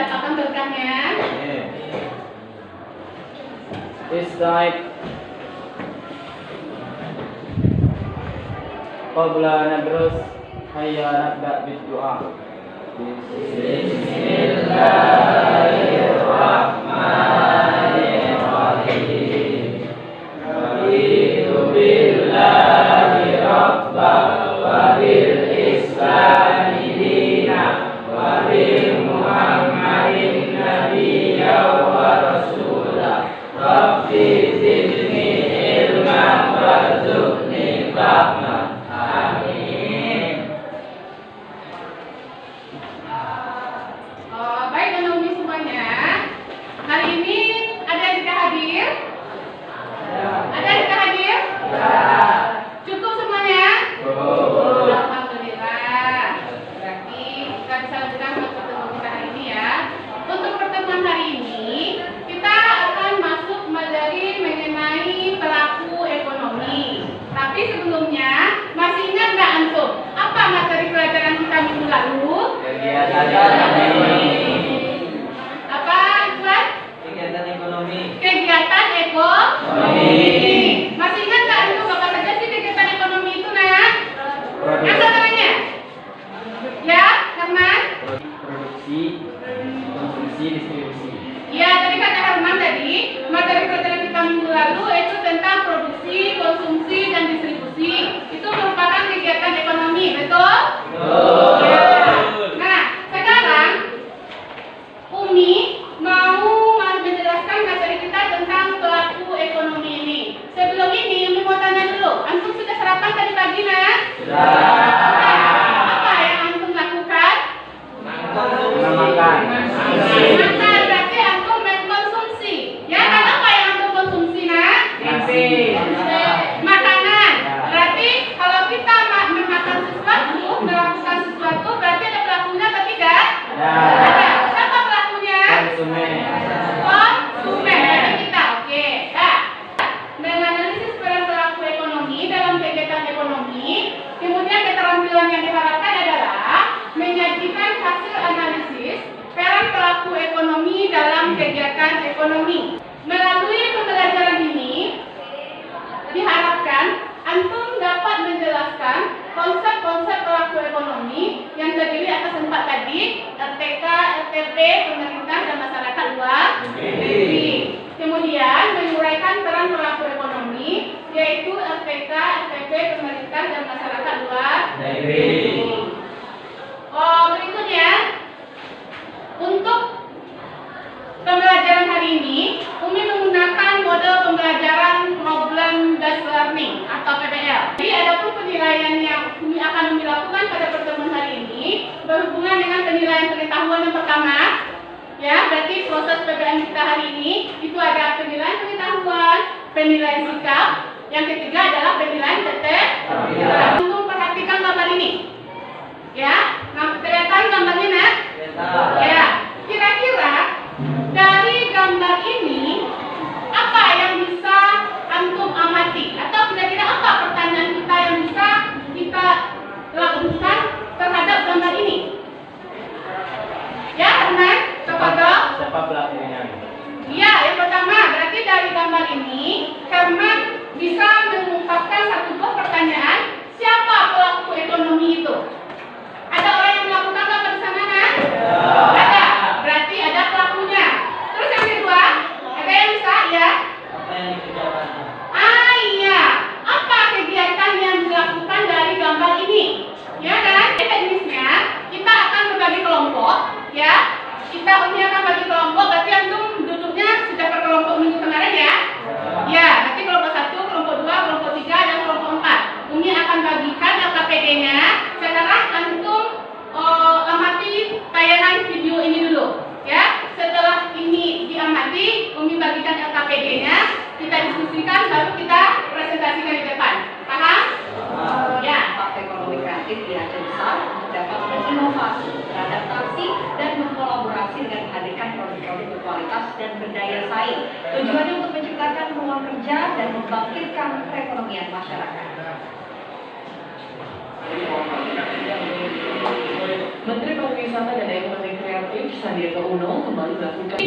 mendapatkan berkahnya. Ista'id qabla nadrus hayya nabda bid-du'a. Bismillahirrahmanirrahim. Raditu billahi rabban wa bil islami dinan wa bi Muhammadin nabiyyan wa rasulah. Rabbi zidni ilman warzuqni fahman. Amin. Baik anak umi semuanya. Hari ini ada yang tidak hadir? Ada yang tidak hadir? Cukup semuanya? Alhamdulillah. Berarti kita bisa lanjutkan ke pertemuan kita hari ini ya. Untuk pertemuan hari ini kita akan masuk materi mengenai pelaku ekonomi. Tapi sebelumnya masih ingat nggak antum apa materi pelajaran kita minggu lalu? Apa Ikhwan? Kegiatan ekonomi. Kegiatan ekonomi. Masih ingat nggak antum apa saja sih kegiatan ekonomi itu nak? Angkat tangannya. Ya, Herman? Produksi, konsumsi, distribusi. Ya, tadi kata Herman tadi materi pelajaran kita minggu lalu itu tentang produksi, konsumsi, dan distribusi. Itu merupakan kegiatan ekonomi, betul? Ya. Nah, sekarang Umi mau menjelaskan materi kita tentang pelaku ekonomi ini. Sebelum ini Umi mau tanya dulu, antum sudah sarapan tadi pagi nak? Apa yang antum lakukan? Makan. Makan, berarti antum mengkonsumsi. Ya, kan apa yang antum konsumsi nak? Makanan. Berarti kalau kita memakan sesuatu, melakukan sesuatu, berarti ada pelakunya atau tidak? Ada. Siapa pelakunya? Konsumen. Berarti kita. Oke. Nah, menganalisis peran pelaku ekonomi dalam kegiatan ekonomi, kemudian keterampilan yang diharapkan adalah menyajikan hasil analisis peran pelaku ekonomi dalam kegiatan ekonomi. Melalui pembelajaran ini diharapkan antum dapat menjelaskan konsep-konsep pelaku ekonomi yang terdiri atas 4 tadi, RTK, RTP, pemerintah dan masyarakat luar negeri. Kemudian menguraikan peran pelaku ekonomi yaitu RTK, RTP, pemerintah dan masyarakat luar negeri. Berikutnya untuk pembelajaran hari ini, Umi menggunakan model pembelajaran problem based learning atau PBL. Jadi adapun penilaian yang akan Umi lakukan pada pertemuan hari ini berhubungan dengan penilaian pengetahuan yang pertama. Ya, berarti proses PBL kita hari ini itu ada penilaian pengetahuan, penilaian sikap, yang ketiga adalah penilaian keterampilan. Untuk perhatikan gambar ini. Ya, kelihatan gambarnya nak? Ya, kira-kira dari gambar ini apa yang bisa antum amati atau kira-kira apa pertanyaan kita yang bisa kita lakukan terhadap gambar ini? Ya, Herman, kepada Siapa pelakunya? iya, yang pertama berarti dari gambar ini Herman bisa mengungkapkan satu buah pertanyaan, siapa pelaku ekonomi itu? Ada orang yang melakukan gambar di sana kan? Ada. Berarti ada pelakunya. Terus yang kedua, ada yang bisa ya? Apa yang dikerjakannya? Iya. Apa kegiatan yang dilakukan dari gambar ini? Ya kan? Teknisnya kita akan berbagi kelompok, ya. Kita akan bagi kelompok. Berarti antum duduknya sudah per kelompok minggu kemarin ya? Ya. Nanti kelompok 1, kelompok 2, kelompok 3, dan kelompok 4. Umi akan bagikan LKPD-nya. Sekarang antum amati tayangan video ini dulu, ya. Setelah ini diamati, Umi bagikan LKPD-nya, kita diskusikan, baru kita presentasikan di depan. Paham? Ya. Partai ekonomi kreatif di Aceh besar untuk dapat berinovasi, beradaptasi, dan berkolaborasi dengan menghadirkan produk-produk berkualitas dan berdaya saing. Tujuannya untuk menciptakan peluang kerja dan membangkitkan perekonomian masyarakat. Menteri Pariwisata dan Ekonomi Kreatif Sandiaga Uno kembali melakukan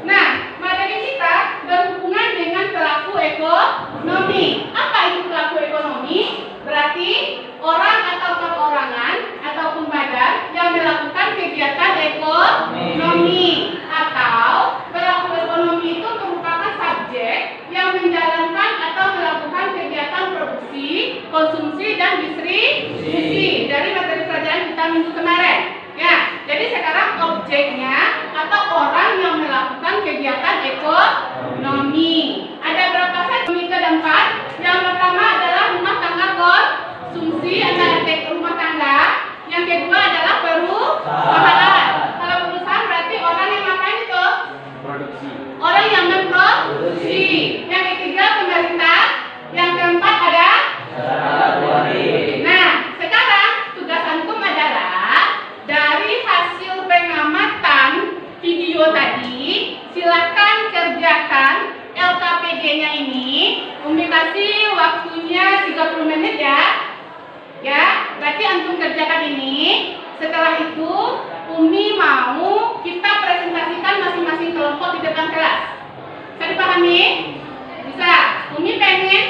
Nah, materi kita berhubungan dengan pelaku ekonomi. Apa itu pelaku ekonomi? Berarti orang atau perorangan ataupun badan yang melakukan kegiatan ekonomi, atau pelaku ekonomi itu merupakan subjek yang menjalankan atau melakukan kegiatan produksi, konsumsi, dan distribusi dari materi pelajaran kita minggu kemarin. Ya, jadi sekarang objeknya atau orang yang melakukan kegiatan ekonomi. Ada berapa saja? Ada 4. Yang pertama adalah rumah tangga konsumsi atau rumah tangga. Yang kedua adalah perusahaan. Kalau perusahaan berarti orang yang ngapain itu? Produksi. Orang yang memproduksi. Yang ketiga pemerintah. Yang keempat ada. Nah, sekarang tugas antum adalah dari hasil pengamatan video tadi, silakan kerjakan LKPG-nya ini. Umi kasih waktunya 30 menit ya. Ya, berarti antum kerjakan ini. Setelah itu, Umi mau kita presentasikan masing-masing kelompok di depan kelas. Bisa dipahami? Bisa. Umi pengen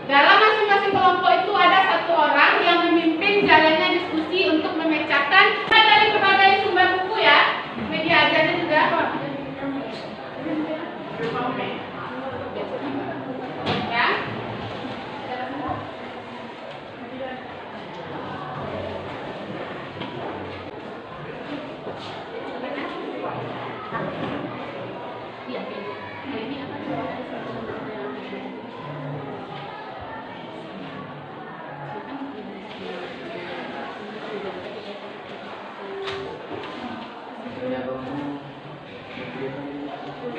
dalam masing-masing kelompok itu ada satu orang yang memimpin jalannya diskusi untuk memecahkan dari berbagai sumber buku ya. Media aja juga. Ya.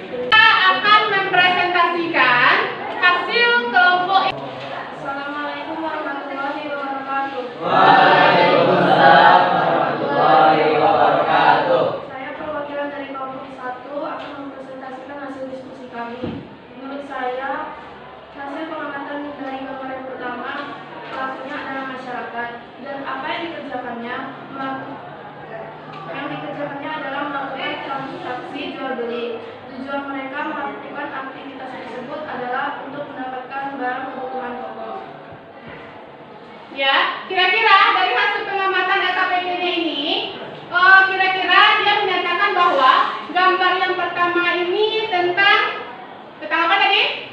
Kita akan mempresentasikan hasil kelompok. Assalamualaikum warahmatullahi wabarakatuh. Waalaikumsalam warahmatullahi wabarakatuh. Saya perwakilan dari kelompok 1 akan mempresentasikan hasil diskusi kami. Menurut saya, hasil pengamatan dari gambar yang pertama, pelakunya adalah masyarakat dan apa yang dikerjakannya adalah melakukan transaksi jual beli. Tujuan mereka melakukan aktivitas tersebut adalah untuk mendapatkan barang kebutuhan pokok. Ya, kira-kira dari hasil pengamatan LKPG-nya ini, kira-kira dia menyatakan bahwa gambar yang pertama ini tentang apa tadi?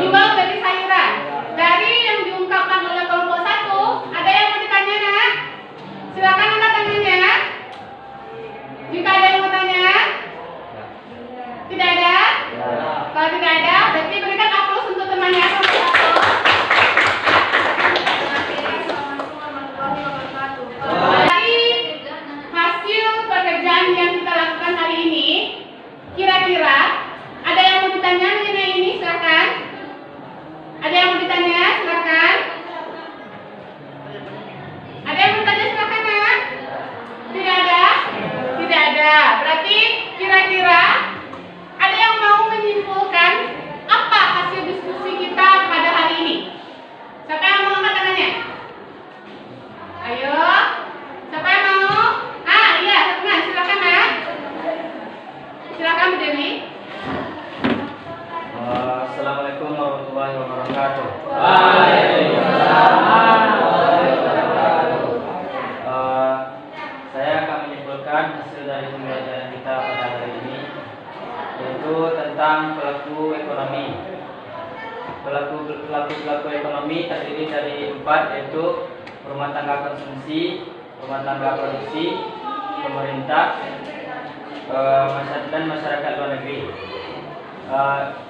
Jual beli sayuran. Dari yang diungkapkan oleh kelompok 1, ada yang mau ditanya, nak? Silakan angkat tangannya. Jika ada yang mau tanya, tidak ada? Kalau tidak ada, berarti berikan aplaus untuk temannya. Assalamualaikum warahmatullahi wabarakatuh. Dari hasil pekerjaan yang kita lakukan hari ini, kira-kira ada yang mau ditanya mengenai ini? Silakan. Ada yang mau ditanya? Silakan. Ada yang mau ditanya? Silakan, nak. Tidak ada? Tidak ada. Berarti kira-kira ada yang mau menyimpulkan apa hasil diskusi kita pada hari ini? Siapa yang mau angkat tangannya? Ayo. Siapa yang mau? Iya, teman, silakan, nak. Silakan berdiri. Assalamualaikum warahmatullahi wabarakatuh. Waalaikumsalam warahmatullahi wabarakatuh. Saya akan menyimpulkan hasil dari pembelajaran kita pada hari ini, yaitu tentang pelaku ekonomi. Pelaku ekonomi terdiri dari 4, yaitu rumah tangga konsumsi, rumah tangga produksi, pemerintah, dan masyarakat luar negeri.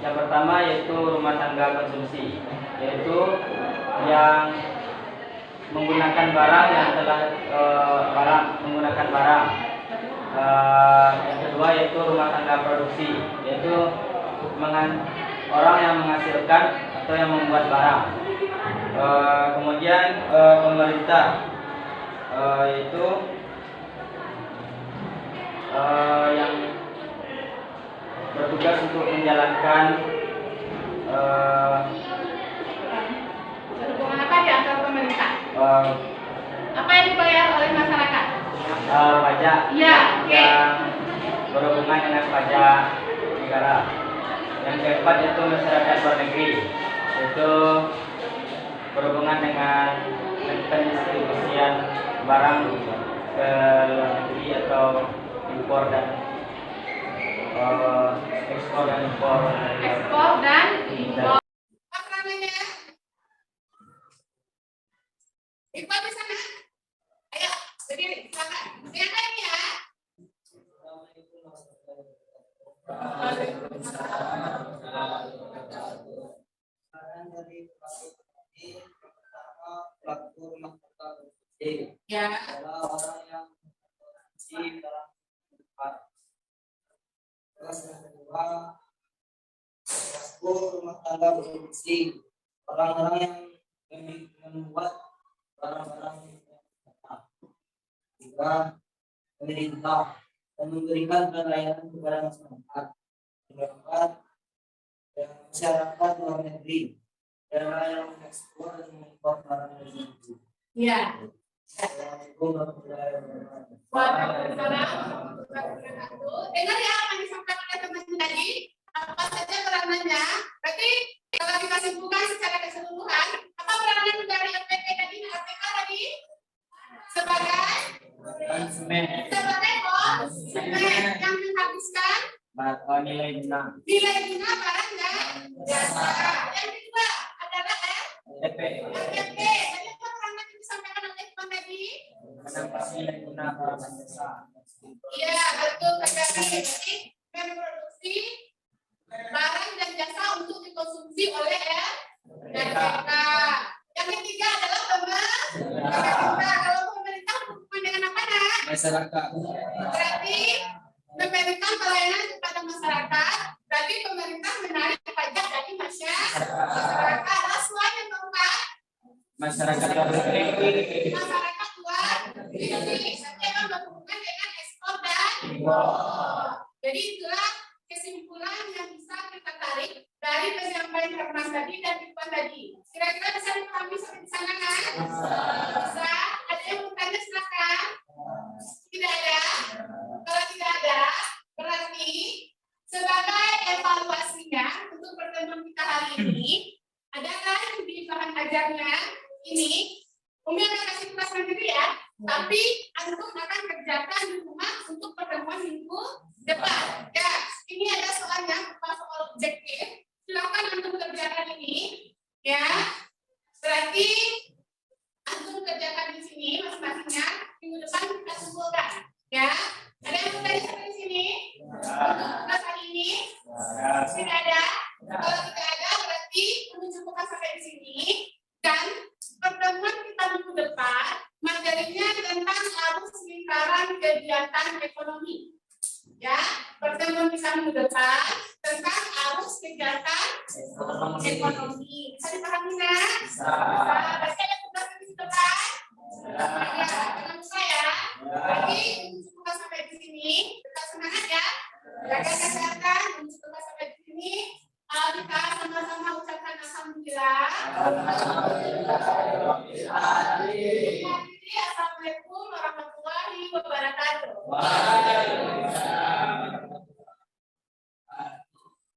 Yang pertama yaitu rumah tangga konsumsi, yaitu yang menggunakan barang yang telah menggunakan barang. Yang kedua yaitu rumah tangga produksi, yaitu orang yang menghasilkan atau yang membuat barang. Kemudian pemerintah, yaitu yang bertugas untuk menjalankan Berhubungan apa di antara pemerintah? Apa yang dibayar oleh masyarakat? pajak Iya, oke. yang berhubungan dengan pajak negara. Yang keempat itu masyarakat luar negeri, itu berhubungan dengan pendistribusian barang ke luar negeri atau impor dan ekspor dan impor. Ekspor dan impor. Apa namanya? Iqbal di sana. Ayo, berdiri. Silakan. Yang lain ya. Pelaku rumah tangga bersih Ya. adalah orang yang bersih dalam tempat. Terus yang kedua, pelaku rumah tangga bersih, orang-orang yang membuat barang-barang yang kotor. Juga pemerintah dan memberikan pelayanan kepada masyarakat. Yang keempat, masyarakat luar negeri daerah yang mengekspor dan mengimpor barang dari luar negeri. Ya. Assalamualaikum warahmatullahi wabarakatuh. Dengar ya apa yang disampaikan oleh teman tadi, apa saja peranannya. Berarti kalau kita simpulkan secara keseluruhan, apa peranan dari LPP tadi, APK tadi? Sebagai Konsumen yang menghabiskan nilai guna nilai-guna barang dan jasa. Yang kedua adalah LPP LPP. Tadi apa peranan yang disampaikan oleh teman tadi? menempati nilai guna barang dan jasa. Iya, betul sekali. Jadi memproduksi barang dan jasa untuk dikonsumsi oleh LPK. Yang ketiga adalah pemerintah. Kalau pemerintah berhubungan dengan apa, Nak? Masyarakat. Berarti memberikan pelayanan kepada masyarakat. Berarti pemerintah menarik pajak dari masyarakat. Rasuah yang keempat, Masyarakat luar negeri. masyarakat luar negeri. Nanti akan berhubungan dengan ekspor dan impor. Jadi itulah kesimpulan yang bisa kita tarik dari penyampaian Herman tadi dan Iqbal tadi. Kira-kira bisa dipahami sampai di sana kan? Bisa. Ada yang bertanya silakan. Tidak ada. Kalau tidak ada, berarti sebagai evaluasinya untuk pertemuan kita hari ini, adalah di bahan ajarnya ini, Umi akan kasih tugas sendiri ya, tapi antum akan kerjakan di rumah untuk pertemuan minggu depan. Ya, ini ada soalnya, bukan soal objektif. Silakan antum kerjakan ini, ya. Berarti antum kerjakan di sini masing-masingnya. Minggu depan kita kumpulkan, ya. Ada yang mau tanya sampai di sini? Untuk tugas hari ini? Tidak ada. Kalau tidak ada, berarti menunjukkan sampai di sini. Dan pertemuan kita minggu depan materinya tentang arus lingkaran kegiatan ekonomi. Ya, pertemuan kita minggu depan tentang arus kegiatan ekonomi. Bisa dipahami nggak? Bisa. Berarti ada tugas minggu depan? Ya, dengan saya. Berarti menunjukkan sampai di sini. Tetap semangat ya. Jaga kesehatan. Menunjukkan sampai di sini. Kita sama-sama ucapkan alhamdulillah.